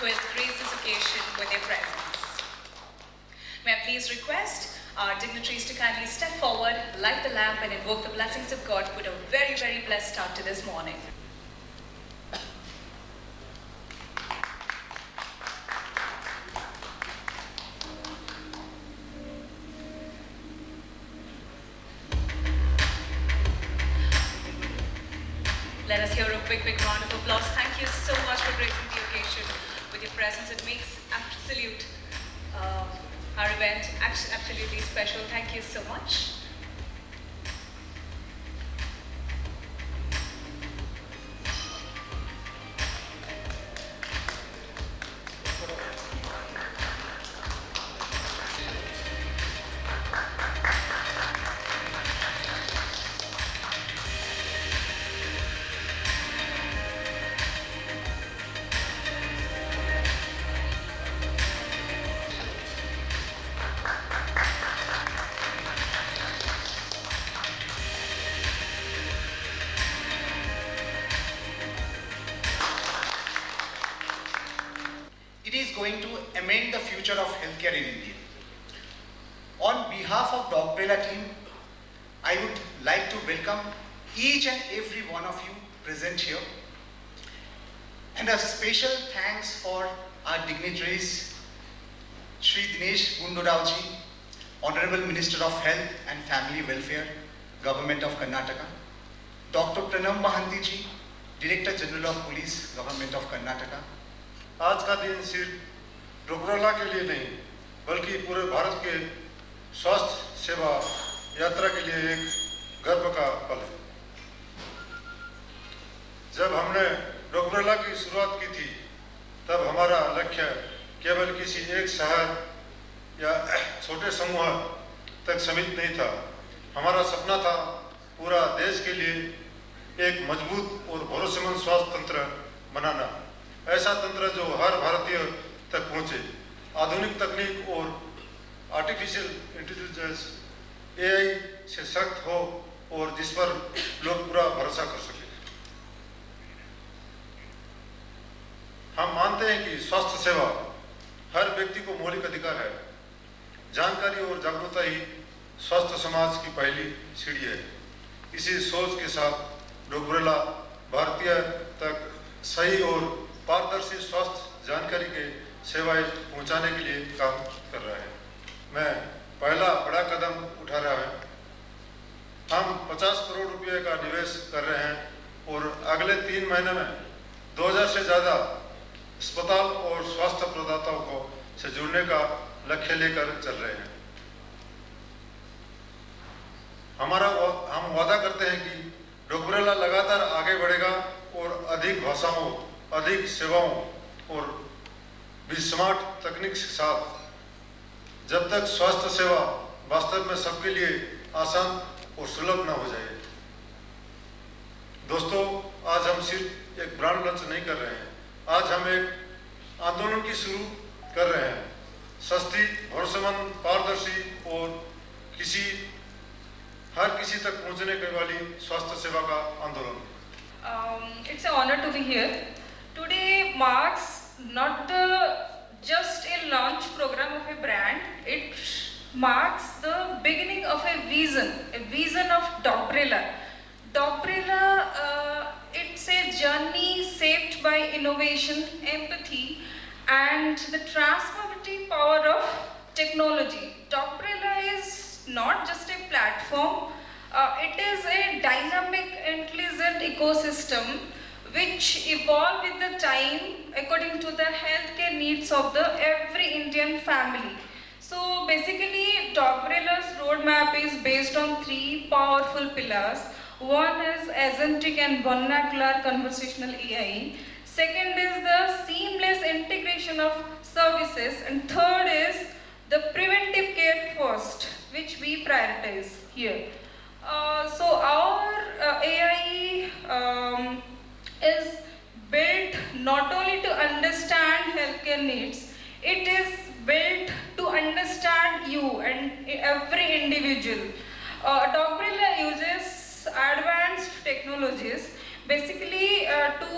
who has graced this occasion with their presence. May I please request our dignitaries to kindly step forward, light the lamp, and invoke the blessings of God to put a very, very blessed start to this morning. Let us hear a big round of applause. Thank you so much for gracing the occasion with your presence. It makes our event absolutely special. Thank you so much. It is going to amend the future of healthcare in India. On behalf of the Docbrella team, I would like to welcome each and every one of you present here. And a special thanks for our dignitaries, Shri Dinesh Gundurao ji, Honorable Minister of Health and Family Welfare, Government of Karnataka, Dr. Pranam Mahanti ji, Director General of Police, Government of Karnataka. आज का दिन सिर्फ डोगरेला के लिए नहीं बल्कि पूरे भारत के स्वास्थ्य सेवा यात्रा के लिए एक गर्व का पल है। जब हमने डोगरेला की शुरुआत की थी तब हमारा लक्ष्य केवल किसी एक शहर या छोटे समूह तक सीमित नहीं था। हमारा सपना था पूरा देश के लिए एक मजबूत और भरोसेमंद स्वास्थ्य तंत्र बनाना, ऐसा तंत्र जो हर भारतीय तक पहुंचे, आधुनिक तकनीक और आर्टिफिशियल इंटेलिजेंस एआई से सख्त हो और जिस पर लोग पूरा भरोसा कर सके। हम मानते हैं कि स्वास्थ्य सेवा हर व्यक्ति को मौलिक अधिकार है। जानकारी और जागरूकता ही स्वस्थ समाज की पहली सीढ़ी है। इसी सोच के साथ डोगरेला भारतीय तक सही और पारदर्शी स्वास्थ्य जानकारी के सेवाएं पहुंचाने के लिए काम कर रहा है। मैं पहला बड़ा कदम उठा रहा है। हम 50 करोड़ रुपए का निवेश कर रहे हैं और अगले 3 महीने में 2000 से ज़्यादा अस्पताल और स्वास्थ्य प्रदाताओं को से जुड़ने का लक्ष्य लेकर चल रहे हैं। हम वादा करते हैं कि डोगरेला लगातार आगे बढ़ेगा और अधिक भाषाओं, अधिक सेवाओं और भी स्मार्ट तकनीक के साथ जब तक स्वास्थ्य सेवा वास्तव में सबके लिए आसान और सुलभ न हो जाए। दोस्तों, आज हम सिर्फ एक ब्रांड लॉन्च नहीं कर रहे हैं, आज हम एक आंदोलन की शुरू कर रहे हैं। सस्ती, भरोसेमंद, पारदर्शी और हर किसी तक पहुंचने के वाली स्वास्थ्य सेवा का आंदोलन। It's an honor to be here. Today marks not just a launch program of a brand, it marks the beginning of a vision of Docbrella. Docbrella, it's a journey shaped by innovation, empathy, and the transformative power of technology. Docbrella is not just a platform, it is a dynamic, intelligent ecosystem which evolve with the time according to the healthcare needs of every Indian family. So basically, Dogbrella's roadmap is based on 3 powerful pillars. One is agentic and vernacular conversational AI. Second is the seamless integration of services, and third is the preventive care first, which we prioritize here. So our AI is built not only to understand healthcare needs, it is built to understand you and every individual. Docbrella uses advanced technologies basically to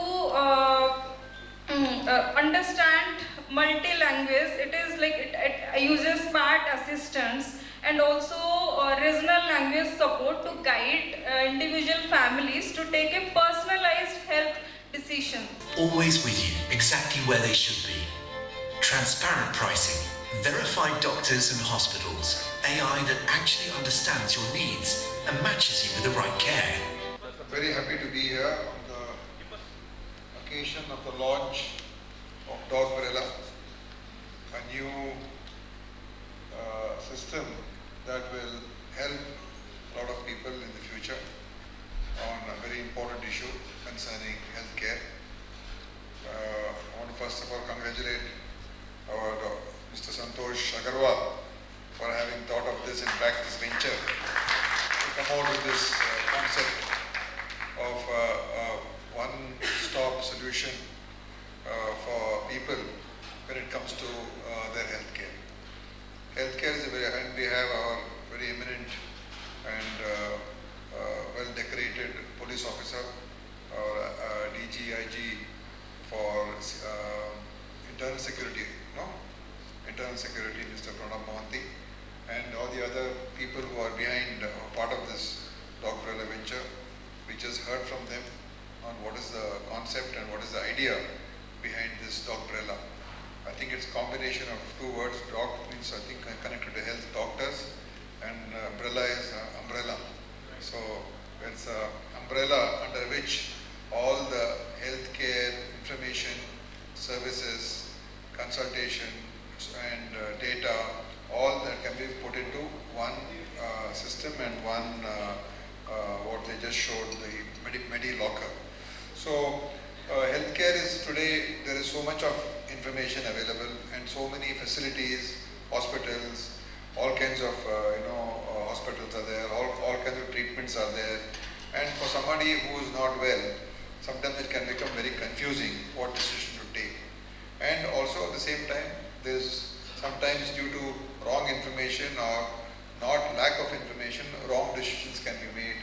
understand multi-language. It is like it uses smart assistants and also regional language support to guide individual families to take a personalized health decision. Always with you, exactly where they should be. Transparent pricing, verified doctors and hospitals, AI that actually understands your needs and matches you with the right care. I'm very happy to be here on the occasion of the launch of Dogbrella, a new system that will help a lot of people in the future on a very important issue concerning healthcare. I want to first of all congratulate our Mr. Santosh Agarwal for having thought of this and backed this venture to come out with this concept of one-stop solution for people when it comes to their healthcare. Healthcare is and we have our very eminent and well-decorated police officer, our DGIG for internal security, internal security, Mr. Pranab Mohanty, and all the other people who are behind part of this Dogbrella venture. We just heard from them on what is the concept and what is the idea behind this Dogbrella. I think it's a combination of two words. Dog means, I think, connected to health, doctors, and brella is umbrella. So it's an umbrella under which all the healthcare information, services, consultation, and data, all that can be put into one system and one what they just showed, the Medi-Locker. So healthcare is today, there is so much of information available and so many facilities, hospitals, all kinds of hospitals are there, all kinds of treatments are there, and for somebody who is not well, sometimes it can become very confusing what decision to take. And also at the same time, there's sometimes due to wrong information or not lack of information, wrong decisions can be made,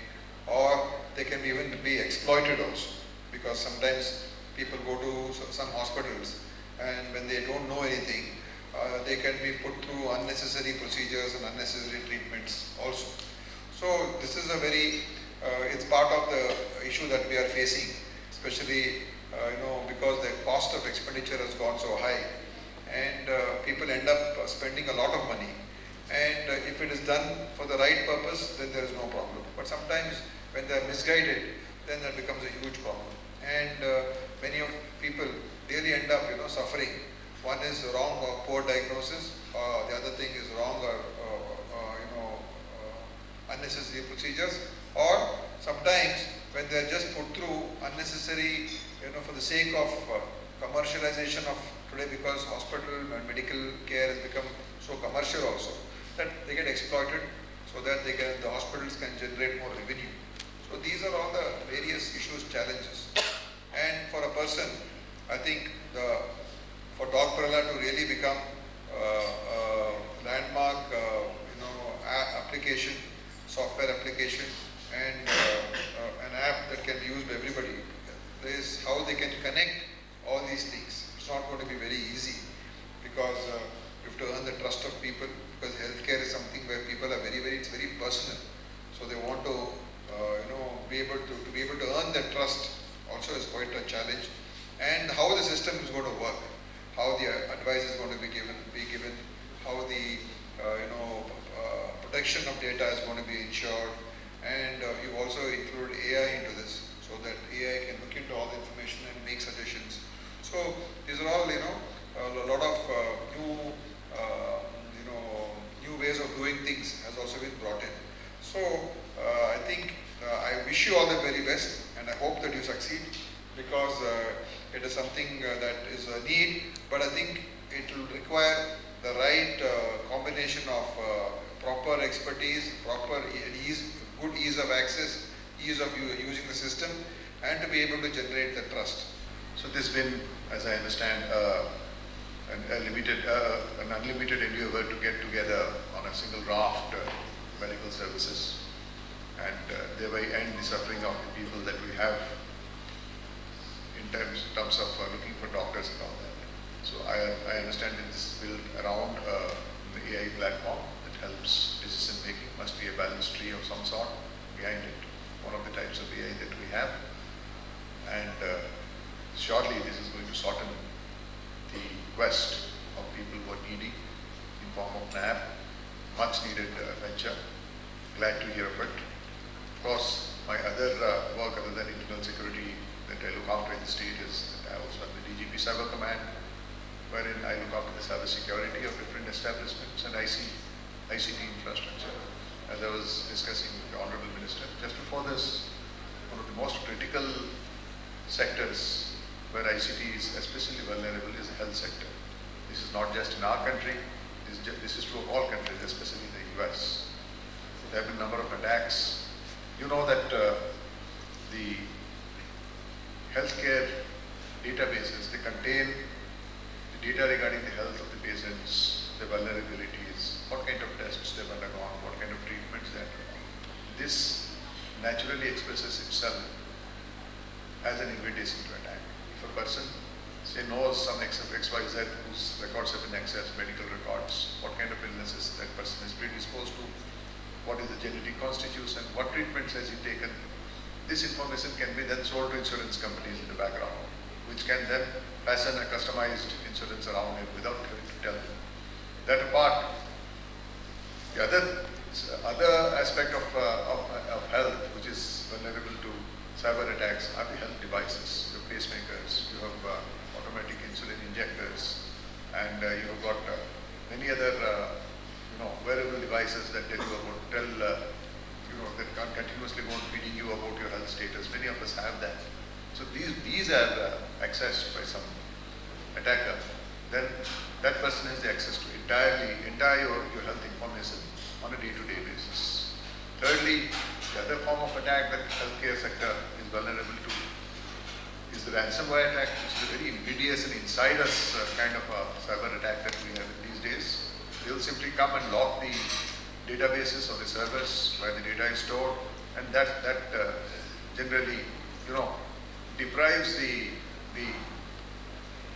or they can even be exploited also, because sometimes people go to some hospitals and when they don't know anything, they can be put through unnecessary procedures and unnecessary treatments also. So this is a very, it's part of the issue that we are facing, especially because the cost of expenditure has gone so high, and people end up spending a lot of money. And if it is done for the right purpose, then there is no problem. But sometimes when they are misguided, then that becomes a huge problem. And many of people really end up, suffering. One is wrong or poor diagnosis. The other thing is wrong or unnecessary procedures. Or sometimes when they are just put through unnecessary, for the sake of commercialization of today, because hospital and medical care has become so commercial also, that they get exploited so that the hospitals can generate more revenue. So these are all the various issues, challenges. And for a person, I think for Dogbrella to really become a landmark, application, software application, and an app that can be used by everybody, is how they can connect all these things. It's not going to be very easy because you have to earn the trust of people, because healthcare is something where people are it's very personal. So they want to, be able to earn that trust also is quite a challenge. And how the system is going to work, how the advice is going to be given, how the protection of data is going to be ensured, and you also include AI into this, so that AI can look into all the information and make suggestions. So these are all, a lot of new ways of doing things has also been brought in. So I think I wish you all the very best, and I hope that you succeed, because it is something that is a need, but I think it will require the right combination of proper expertise, proper good ease of access, ease of using the system, and to be able to generate the trust. So this has been, as I understand, an unlimited endeavor to get together on a single raft medical services, and thereby end the suffering of the people that we have in terms of looking for doctors and all that. So I understand that this is built around the AI platform that helps decision making. Must be a balance tree of some sort behind it. One of the types of AI that we have. And shortly this is going to shorten the quest of people who are needy in form of NAP. Much needed venture. Glad to hear of it. Of course, my other work other than internal security that I look after in the state is that I also have the DGP Cyber Command, wherein I look after the cyber security of different establishments and ICT infrastructure. As I was discussing with the Honorable Minister, just before this, one of the most critical sectors where ICT is especially vulnerable is the health sector. This is not just in our country, this is true of all countries, especially in the US. There have been a number of attacks. You know that the healthcare databases, they contain the data regarding the health of the patients, the vulnerabilities, what kind of tests they've undergone, what kind of treatments they have undergone. This naturally expresses itself as an invitation to attack. If a person, say, knows some XYZ whose records have been accessed, medical records, what kind of illnesses that person is predisposed to, what is the genetic constitution, what treatments has he taken, this information can be then sold to insurance companies in the background, which can then fashion a customized insurance around it without having to tell them. That apart, the other aspect of health, which is vulnerable to cyber attacks, are the health devices, the pacemakers, you have automatic insulin injectors, and you have got many other wearable devices that tell you about, that continuously go on feeding you about your health status. Many of us have that. So these are accessed by some attacker. Then that person has the access to entire your health information on a day-to-day basis. Thirdly, the other form of attack that the healthcare sector is vulnerable to is the ransomware attack, which is a very invidious and inside-us kind of a cyber attack that we have these days. They will simply come and lock the databases or the servers where the data is stored, and that generally, deprives the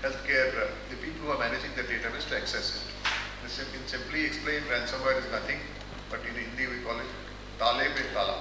healthcare, the people who are managing the database to access it. Simply explained, ransomware is nothing, but in Hindi we call it Tale Pe Tala.